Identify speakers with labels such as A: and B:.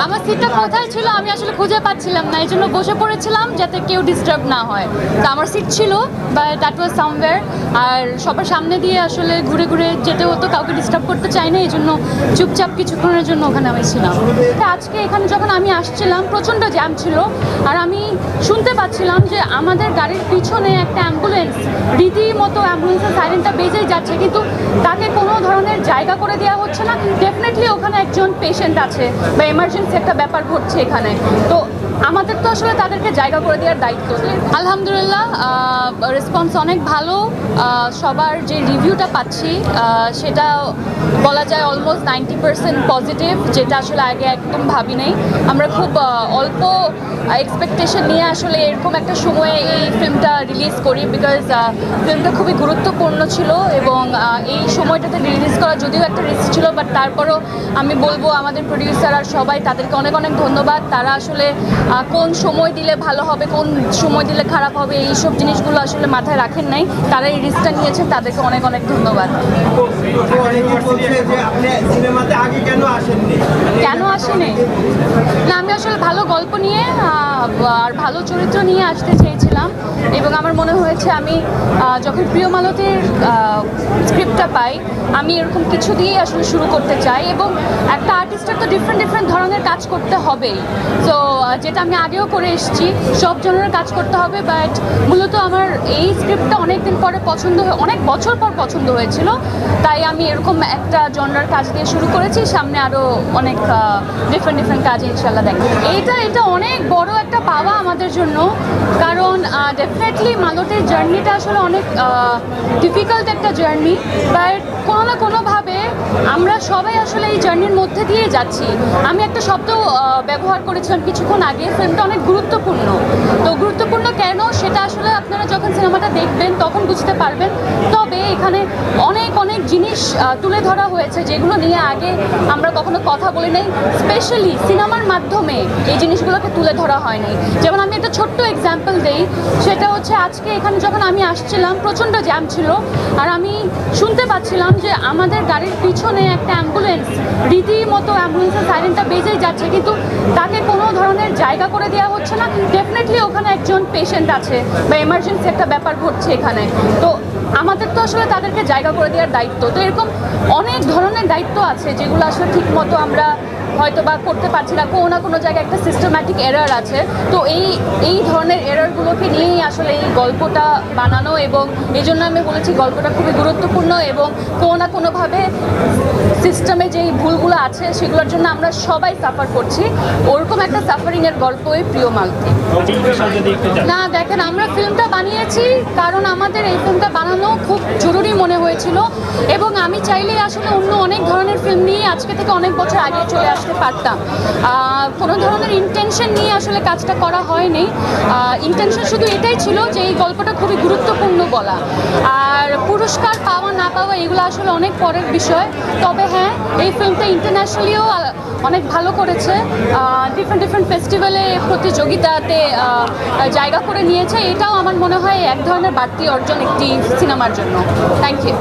A: আমার সিটটা কোথায় ছিল আমি আসলে খুঁজে পাচ্ছিলাম না, এই জন্য বসে পড়েছিলাম যাতে কেউ ডিস্টার্ব না হয়। তো আমার সিট ছিল বাট দ্যাট ওয়াজ সামওয়্যার, আর সবার সামনে দিয়ে আসলে ঘুরে ঘুরে যেতে হতো, কাউকে ডিস্টার্ব করতে চাই না, এই জন্য চুপচাপ কিছুক্ষণের জন্য ওখানে আমি ছিলাম। আজকে এখানে যখন আমি আসছিলাম প্রচণ্ড জ্যাম ছিল, আর আমি শুনতে পাচ্ছিলাম যে আমাদের গাড়ির পিছনে একটা অ্যাম্বুলেন্স রীতিমতো অ্যাম্বুলেন্সের সাইরেনটা বেজেই যাচ্ছে, কিন্তু তাকে কোনো ধরনের জায়গা করে দেওয়া হচ্ছে না। ডেফিনেটলি ওখানে একজন পেশেন্ট আছে বা এমার্জেন্সি একটা ব্যাপার ঘটছে এখানে, তো আমাদের তো আসলে তাদেরকে জায়গা করে দেওয়ার দায়িত্ব। আলহামদুলিল্লাহ রেসপন্স অনেক ভালো, সবার যে রিভিউটা পাচ্ছি সেটা বলা যায় অলমোস্ট 90% পজিটিভ, যেটা আসলে আগে একদম ভাবি নাই। আমরা খুব অল্প এক্সপেকটেশন নিয়ে আসলে এরকম একটা সময়ে এই ফিল্মটা রিলিজ করি, বিকজ ফিল্মটা খুবই গুরুত্বপূর্ণ ছিল এবং এই সময়টাতে রিলিজ করা যদিও একটা রিস্ক ছিল, বাট তারপরও আমি বলবো আমাদের প্রডিউসার আর সবাই তাদেরকে অনেক অনেক ধন্যবাদ। তারা আসলে কোন সময় দিলে ভালো হবে, কোন সময় দিলে খারাপ হবে, এইসব জিনিসগুলো আসলে মাথায় রাখেন নাই, তারা এই রিস্কটা নিয়েছেন, তাদেরকে অনেক অনেক ধন্যবাদ। কেন আসেনি না, আমি আসলে ভালো গল্প নিয়ে আর ভালো চরিত্র নিয়ে আসতে চেয়েছিলাম এবং আমার মনে হয়েছে আমি যখন প্রিয় মালতীর স্ক্রিপ্টটা পাই আমি এরকম কিছু দিয়েই আসলে শুরু করতে চাই, এবং একটা আর্টিস্টের তো ডিফারেন্ট ধরনের কাজ করতে হবেই। তো যেটা আমি আগেও করে এসেছি, সব জনের কাজ করতে হবে, বাট মূলত আমার এই স্ক্রিপ্টটা অনেক দিন পরে অনেক বছর পর পছন্দ হয়েছিল, তাই আমি এরকম একটা জনরার কাজ দিয়ে শুরু করেছি। সামনে আরও অনেক ডিফারেন্ট কাজ ইনশাল্লাহ দেখব। এটা অনেক বড় একটা পাওয়া আমাদের জন্য, কারণ ডেফিনেটলি মালতীর জার্নিটা আসলে অনেক ডিফিকাল্ট একটা জার্নি, বাট কোনো না কোনোভাবে আমরা সবাই আসলে এই জার্নির মধ্যে দিয়ে যাচ্ছি। আমি একটা শব্দ ব্যবহার করেছিলাম কিছুক্ষণ আগে, ফিল্মটা অনেক গুরুত্বপূর্ণ। তো গুরুত্বপূর্ণ কেন সেটা আসলে আপনারা যখন সিনেমাটা দেখবেন তখন বুঝতে পারবেন। তবে এখানে অনেক জিনিস তুলে ধরা হয়েছে যেগুলো নিয়ে আগে আমরা কখনো কথা বলি নাই, স্পেশালি সিনেমার মাধ্যমে এই জিনিসগুলোকে তুলে ধরা হয়নি। যেমন আমি একটা ছোট্ট এক্সাম্পল দেই, সেটা হচ্ছে আজকে এখানে যখন আমি আসছিলাম প্রচণ্ড জ্যাম ছিল, আর আমি শুনতে পাচ্ছিলাম যে আমাদের গাড়ির পিছনে একটা অ্যাম্বুলেন্স রীতিমতো অ্যাম্বুলেন্সের সাইরেনটা বেজেই যাচ্ছে, কিন্তু তাকে কোনো ধরনের জায়গা করে দেওয়া হচ্ছে না। ডেফিনেটলি ওখানে একজন পেশেন্ট আছে বা এমার্জেন্সি একটা ব্যাপার ঘটছে এখানে, তো আমাদের তো আসলে তাদেরকে জায়গা করে দেওয়ার দায়িত্ব। তো এরকম অনেক ধরনের দায়িত্ব আছে যেগুলো আসলে ঠিকমতো আমরা হয়তো বা করতে পারছি না, কোনো না কোনো জায়গায় একটা সিস্টেম্যাটিক এরর আছে। তো এই ধরনের এররগুলোকে নিয়েই আসলে এই গল্পটা বানানো, এবং এই জন্য আমি বলেছি গল্পটা খুবই গুরুত্বপূর্ণ এবং কোনো না কোনোভাবে সিস্টেমে যেই ভুলগুলো আছে সেগুলোর জন্য আমরা সবাই সাফার করছি, ওরকম একটা সাফারিংয়ের গল্পই প্রিয় মালতী। না দেখেন, আমরা ফিল্মটা বানিয়েছি কারণ আমাদের এই ফিল্মটা বানানো খুব জরুরি মনে হয়েছিল, এবং আমি চাইলেই আসলে অন্য অনেক ধরনের ফিল্ম নিয়ে আজকে থেকে অনেক বছর আগে চলে আসতে পারতাম। কোনো ধরনের ইন্টেনশন নিয়ে আসলে কাজটা করা হয়নি। ইন্টেনশন শুধু এটাই ছিল যে এই গল্পটা খুবই গুরুত্বপূর্ণ বলা, আর পুরস্কার পাওয়া না পাওয়া এগুলো আসলে অনেক পরের বিষয়। তবে হ্যাঁ, এই ফিল্মটা ইন্টারন্যাশনালিও অনেক ভালো করেছে, ডিফারেন্ট ফেস্টিভ্যালে প্রতিযোগিতাতে জায়গা করে নিয়েছে। এটাও আমার মনে হয় এক ধরনের বাড়তি অর্জন একটি সিনেমার জন্য। Thank you.